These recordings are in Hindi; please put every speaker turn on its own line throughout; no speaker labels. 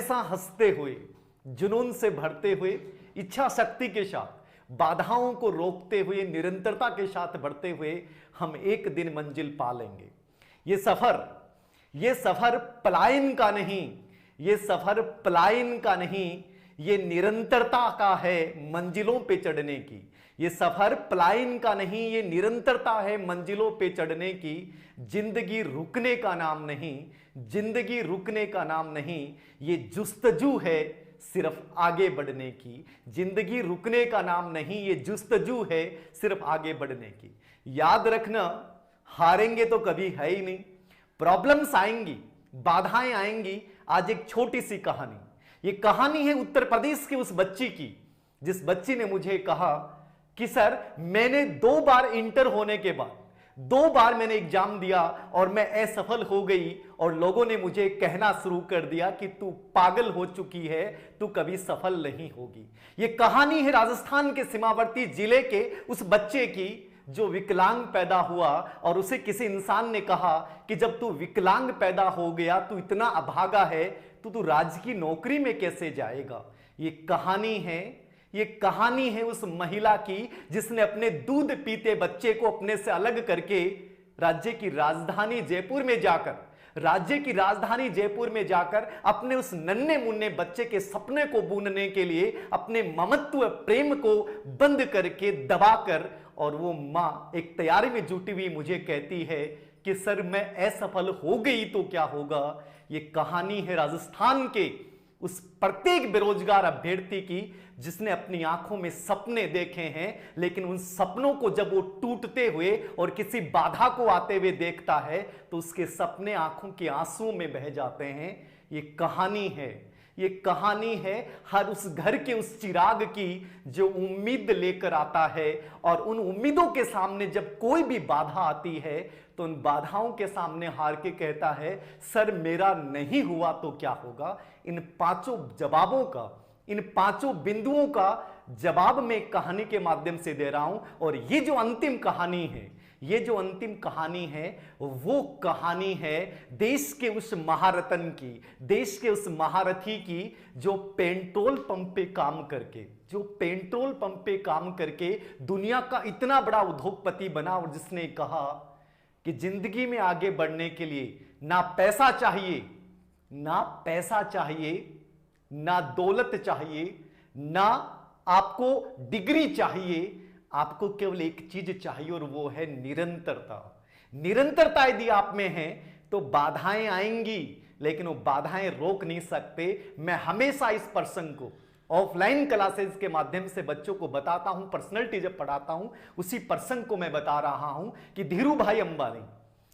ऐसा हंसते हुए, जुनून से भरते हुए, इच्छा शक्ति के साथ, बाधाओं को रोकते हुए, निरंतरता के साथ बढ़ते हुए हम एक दिन मंजिल पा लेंगे। ये सफर पलायन का नहीं, ये सफर पलायन का नहीं, ये निरंतरता का है मंजिलों पे चढ़ने की। ये सफर पलायन का नहीं, ये निरंतरता है मंजिलों पे चढ़ने की। जिंदगी रुकने का नाम नहीं, जिंदगी रुकने का नाम नहीं, ये जुस्तजू है सिर्फ आगे बढ़ने की। जिंदगी रुकने का नाम नहीं, ये जुस्तजू है सिर्फ आगे बढ़ने की। याद रखना, हारेंगे तो कभी है ही नहीं। प्रॉब्लम्स आएंगी, बाधाएं आएंगी। आज एक छोटी सी कहानी, ये कहानी है उत्तर प्रदेश की उस बच्ची की, जिस बच्ची ने मुझे कहा कि सर मैंने 2 बार इंटर होने के बाद 2 बार मैंने एग्जाम दिया और मैं असफल हो गई, और लोगों ने मुझे कहना शुरू कर दिया कि तू पागल हो चुकी है, तू कभी सफल नहीं होगी। ये कहानी है राजस्थान के सीमावर्ती जिले के उस बच्चे की जो विकलांग पैदा हुआ, और उसे किसी इंसान ने कहा कि जब तू विकलांग पैदा हो गया, तू इतना अभागा है, तू राज्य की नौकरी में कैसे जाएगा। ये कहानी है उस महिला की जिसने अपने दूध पीते बच्चे को अपने से अलग करके राज्य की राजधानी जयपुर में जाकर अपने उस नन्हे मुन्ने बच्चे के सपने को बूनने के लिए अपने ममत्व प्रेम को बंद करके दबाकर, और वो मां एक तैयारी में जुटी हुई मुझे कहती है कि सर मैं असफल हो गई तो क्या होगा। ये कहानी है राजस्थान के उस प्रत्येक बेरोजगार अभ्यर्थी की जिसने अपनी आंखों में सपने देखे हैं, लेकिन उन सपनों को जब वो टूटते हुए और किसी बाधा को आते हुए देखता है तो उसके सपने आंखों के आंसुओं में बह जाते हैं। ये कहानी है हर उस घर के उस चिराग की जो उम्मीद लेकर आता है, और उन उम्मीदों के सामने जब कोई भी बाधा आती है तो उन बाधाओं के सामने हार के कहता है सर मेरा नहीं हुआ तो क्या होगा। इन 5 बिंदुओं का जवाब मैं कहानी के माध्यम से दे रहा हूं। और ये जो अंतिम कहानी है वो कहानी है देश के उस महारथन की, देश के उस महारथी की जो पेट्रोल पंप पे काम करके दुनिया का इतना बड़ा उद्योगपति बना, और जिसने कहा कि जिंदगी में आगे बढ़ने के लिए ना पैसा चाहिए, ना दौलत चाहिए, ना आपको डिग्री चाहिए, आपको केवल एक चीज चाहिए और वो है निरंतरता यदि आप में है तो बाधाएं आएंगी, लेकिन वो बाधाएं रोक नहीं सकते। मैं हमेशा इस प्रसंग को ऑफलाइन क्लासेस के माध्यम से बच्चों को बताता हूं, पर्सनैलिटी जब पढ़ाता हूं उसी प्रसंग को मैं बता रहा हूं कि धीरू भाई अंबानी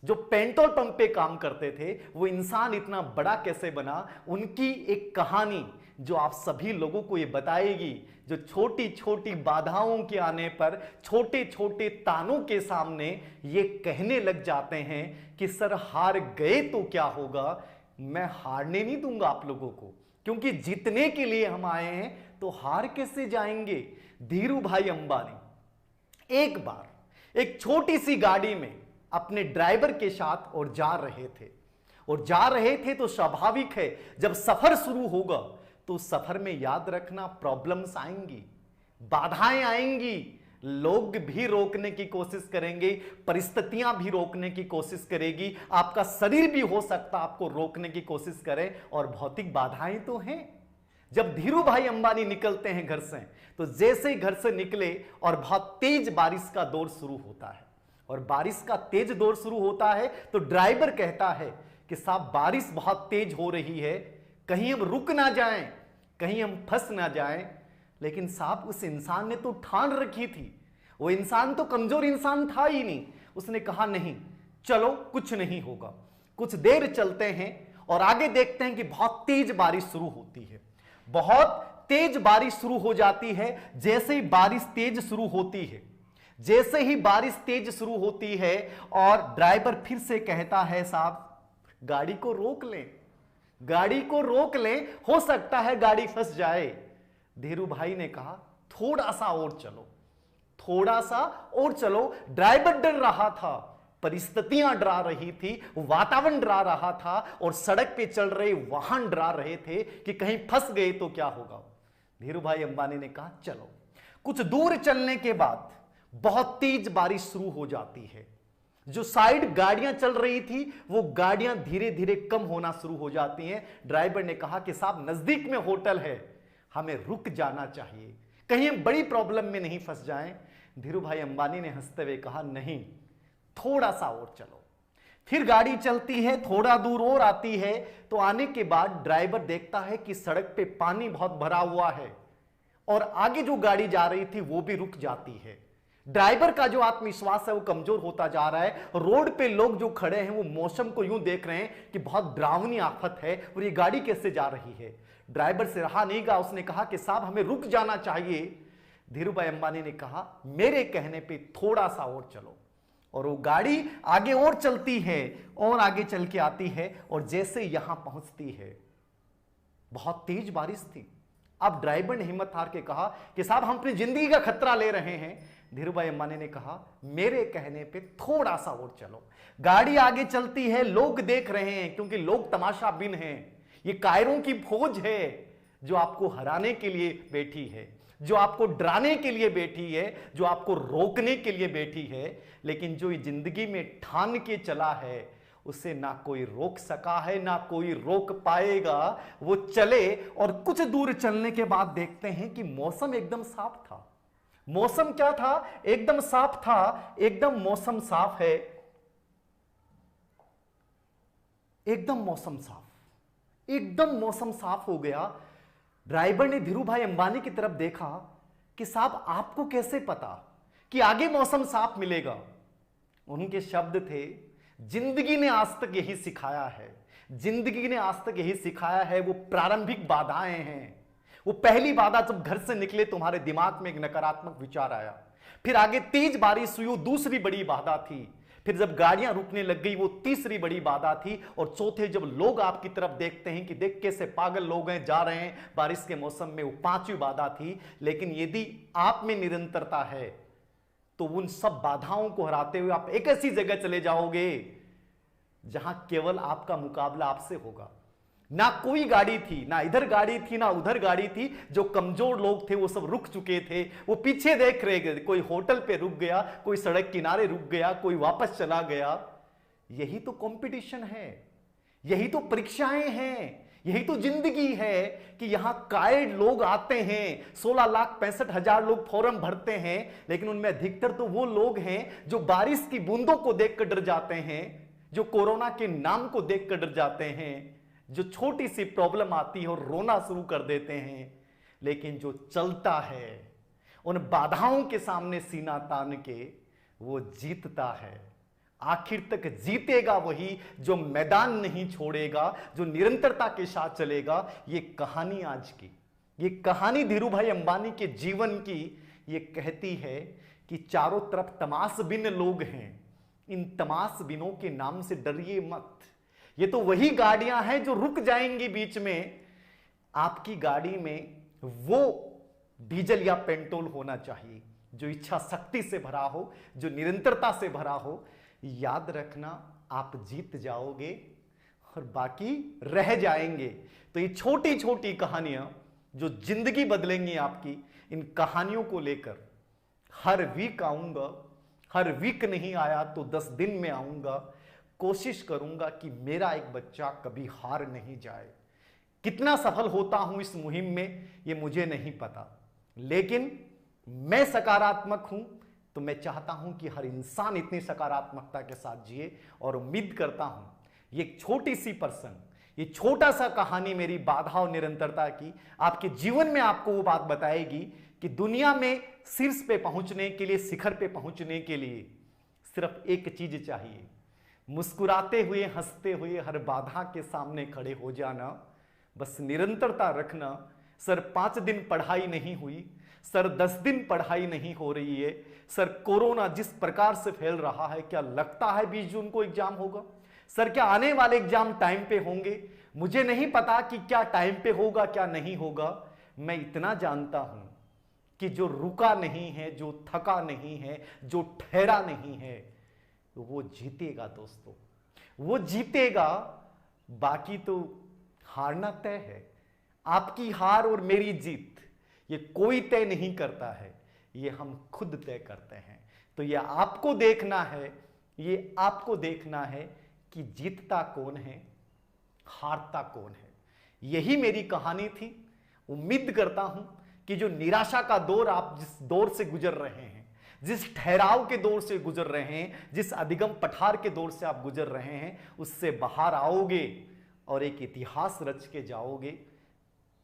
जो पेट्रोल पंप पे काम करते थे वो इंसान इतना बड़ा कैसे बना। उनकी एक कहानी जो आप सभी लोगों को ये बताएगी, जो छोटी छोटी बाधाओं के आने पर, छोटे छोटे तानों के सामने ये कहने लग जाते हैं कि सर हार गए तो क्या होगा। मैं हारने नहीं दूंगा आप लोगों को, क्योंकि जीतने के लिए हम आए हैं, तो हार कैसे जाएंगे। धीरू भाई अंबानी एक बार एक छोटी सी गाड़ी में अपने ड्राइवर के साथ और जा रहे थे तो स्वाभाविक है जब सफर शुरू होगा तो सफर में याद रखना प्रॉब्लम्स आएंगी, बाधाएं आएंगी, लोग भी रोकने की कोशिश करेंगे, परिस्थितियां भी रोकने की कोशिश करेगी, आपका शरीर भी हो सकता आपको रोकने की कोशिश करे, और भौतिक बाधाएं तो हैं। जब धीरू भाई अंबानी निकलते हैं घर से, तो जैसे ही घर से निकले और बहुत तेज बारिश का दौर शुरू होता है, और बारिश का तेज दौर शुरू होता है तो ड्राइवर कहता है कि साहब बारिश बहुत तेज हो रही है, कहीं हम रुक ना जाएं, कहीं हम फंस ना जाएं। लेकिन साहब उस इंसान ने तो ठान रखी थी, वो इंसान तो कमजोर इंसान था ही नहीं। उसने कहा नहीं, चलो कुछ नहीं होगा। कुछ देर चलते हैं और आगे देखते हैं कि बहुत तेज बारिश शुरू होती है, बहुत तेज बारिश शुरू हो जाती है। जैसे ही बारिश तेज शुरू होती है और ड्राइवर फिर से कहता है साहब गाड़ी को रोक लें, हो सकता है गाड़ी फंस जाए। धीरू भाई ने कहा थोड़ा सा और चलो। ड्राइवर डर रहा था, परिस्थितियां डरा रही थी, वातावरण डरा रहा था और सड़क पे चल रहे वाहन डरा रहे थे कि कहीं फंस गए तो क्या होगा। धीरू भाई अंबानी ने कहा चलो। कुछ दूर चलने के बाद बहुत तेज बारिश शुरू हो जाती है। जो साइड गाड़ियां चल रही थी वो गाड़ियां धीरे धीरे कम होना शुरू हो जाती हैं। ड्राइवर ने कहा कि साहब नजदीक में होटल है, हमें रुक जाना चाहिए, कहीं हम बड़ी प्रॉब्लम में नहीं फंस जाएं। धीरू भाई अंबानी ने हंसते हुए कहा नहीं, थोड़ा सा और चलो। फिर गाड़ी चलती है, थोड़ा दूर और आती है तो आने के बाद ड्राइवर देखता है कि सड़क पे पानी बहुत भरा हुआ है और आगे जो गाड़ी जा रही थी वो भी रुक जाती है। ड्राइवर का जो आत्मविश्वास है वो कमजोर होता जा रहा है। रोड पे लोग जो खड़े हैं वो मौसम को यूं देख रहे हैं कि बहुत डरावनी आफत है और ये गाड़ी कैसे जा रही है। ड्राइवर से रहा नहीं गया, उसने कहा कि साहब हमें रुक जाना चाहिए। धीरू भाई अंबानी ने कहा मेरे कहने पे थोड़ा सा और चलो। और वो गाड़ी आगे और चलती है और आगे चल के आती है और जैसे यहां पहुंचती है, बहुत तेज बारिश थी। अब ड्राइवर ने हिम्मत हार के कहा कि साहब हम अपनी जिंदगी का खतरा ले रहे हैं। धीरू भाई अंबानी ने कहा मेरे कहने पे थोड़ा सा और चलो। गाड़ी आगे चलती है, लोग देख रहे हैं क्योंकि लोग तमाशा बिन हैं। ये कायरों की फौज है जो आपको हराने के लिए बैठी है, जो आपको डराने के लिए बैठी है, जो आपको रोकने के लिए बैठी है। लेकिन जो ये जिंदगी में ठान के चला है उसे ना कोई रोक सका है ना कोई रोक पाएगा। वो चले और कुछ दूर चलने के बाद देखते हैं कि मौसम एकदम साफ था। मौसम क्या था? एकदम साफ था। एकदम मौसम साफ है, एकदम मौसम साफ, एकदम मौसम साफ हो गया। ड्राइवर ने धीरू भाई अंबानी की तरफ देखा कि साहब आपको कैसे पता कि आगे मौसम साफ मिलेगा? उनके शब्द थे जिंदगी ने आज तक यही सिखाया है, जिंदगी ने आज तक यही सिखाया है। वो प्रारंभिक बाधाएं हैं। वो पहली बाधा जब घर से निकले तुम्हारे दिमाग में एक नकारात्मक विचार आया, फिर आगे तेज बारिश हुई, वो दूसरी बड़ी बाधा थी, फिर जब गाड़ियां रुकने लग गई वो तीसरी बड़ी बाधा थी, और चौथे जब लोग आपकी तरफ देखते हैं कि देख कैसे पागल लोग हैं जा रहे हैं बारिश के मौसम में, वो पांचवी बाधा थी। लेकिन यदि आप में निरंतरता है तो उन सब बाधाओं को हराते हुए आप एक ऐसी जगह चले जाओगे जहां केवल आपका मुकाबला आपसे होगा। ना कोई गाड़ी थी, ना इधर गाड़ी थी ना उधर गाड़ी थी। जो कमजोर लोग थे वो सब रुक चुके थे, वो पीछे देख रहे थे। कोई होटल पे रुक गया, कोई सड़क किनारे रुक गया, कोई वापस चला गया। यही तो कंपटीशन है, यही तो परीक्षाएं हैं, यही तो जिंदगी है कि यहां कायड लोग आते हैं। 16,65,000 लोग फॉर्म भरते हैं, लेकिन उनमें अधिकतर तो वो लोग हैं जो बारिश की बूंदों को देखकर डर जाते हैं, जो कोरोना के नाम को देखकर डर जाते हैं, जो छोटी सी प्रॉब्लम आती है और रोना शुरू कर देते हैं। लेकिन जो चलता है उन बाधाओं के सामने सीना तान के वो जीतता है। आखिर तक जीतेगा वही जो मैदान नहीं छोड़ेगा, जो निरंतरता के साथ चलेगा। ये कहानी आज की, ये कहानी धीरू भाई अंबानी के जीवन की ये कहती है कि चारों तरफ तमाशबिन लोग हैं। इन तमाशबिनों के नाम से डरिए मत। ये तो वही गाड़ियां हैं जो रुक जाएंगी बीच में। आपकी गाड़ी में वो डीजल या पेट्रोल होना चाहिए जो इच्छा शक्ति से भरा हो, जो निरंतरता से भरा हो। याद रखना, आप जीत जाओगे और बाकी रह जाएंगे। तो ये छोटी छोटी कहानियां जो जिंदगी बदलेंगी आपकी, इन कहानियों को लेकर हर वीक आऊंगा। हर वीक नहीं आया तो 10 दिन में आऊंगा। कोशिश करूंगा कि मेरा एक बच्चा कभी हार नहीं जाए। कितना सफल होता हूं इस मुहिम में ये मुझे नहीं पता, लेकिन मैं सकारात्मक हूं तो मैं चाहता हूं कि हर इंसान इतनी सकारात्मकता के साथ जिए। और उम्मीद करता हूं ये एक छोटी सी प्रसंग, ये छोटा सा कहानी मेरी बाधा और निरंतरता की आपके जीवन में आपको वो बात बताएगी कि दुनिया में शीर्ष पे पहुंचने के लिए, शिखर पे पहुंचने के लिए सिर्फ एक चीज चाहिए, मुस्कुराते हुए हंसते हुए हर बाधा के सामने खड़े हो जाना, बस निरंतरता रखना। सर 5 दिन पढ़ाई नहीं हुई, सर 10 दिन पढ़ाई नहीं हो रही है, सर कोरोना जिस प्रकार से फैल रहा है, क्या लगता है 20 जून को एग्जाम होगा? सर क्या आने वाले एग्जाम टाइम पे होंगे? मुझे नहीं पता कि क्या टाइम पे होगा क्या नहीं होगा। मैं इतना जानता हूं कि जो रुका नहीं है, जो थका नहीं है, जो ठहरा नहीं है, वो जीतेगा दोस्तों, वो जीतेगा। बाकी तो हारना तय है। आपकी हार और मेरी जीत ये कोई तय नहीं करता है, ये हम खुद तय करते हैं। तो ये आपको देखना है, ये आपको देखना है कि जीतता कौन है, हारता कौन है। यही मेरी कहानी थी। उम्मीद करता हूं कि जो निराशा का दौर आप जिस दौर से गुजर रहे हैं, जिस ठहराव के दौर से गुजर रहे हैं, जिस अधिगम पठार के दौर से आप गुजर रहे हैं, उससे बाहर आओगे और एक इतिहास रच के जाओगे।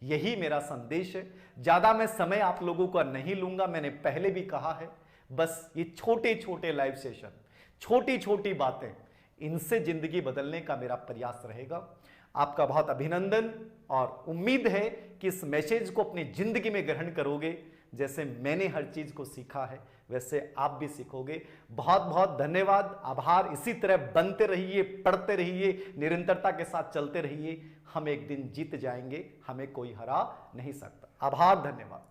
यही मेरा संदेश है। ज्यादा मैं समय आप लोगों का नहीं लूंगा, मैंने पहले भी कहा है। बस ये छोटे छोटे लाइव सेशन, छोटी छोटी बातें, इनसे जिंदगी बदलने का मेरा प्रयास रहेगा। आपका बहुत अभिनंदन और उम्मीद है कि इस मैसेज को अपनी जिंदगी में ग्रहण करोगे। जैसे मैंने हर चीज को सीखा है वैसे आप भी सीखोगे। बहुत बहुत धन्यवाद, आभार। इसी तरह बनते रहिए, पढ़ते रहिए, निरंतरता के साथ चलते रहिए। हम एक दिन जीत जाएंगे, हमें कोई हरा नहीं सकता। आभार, धन्यवाद।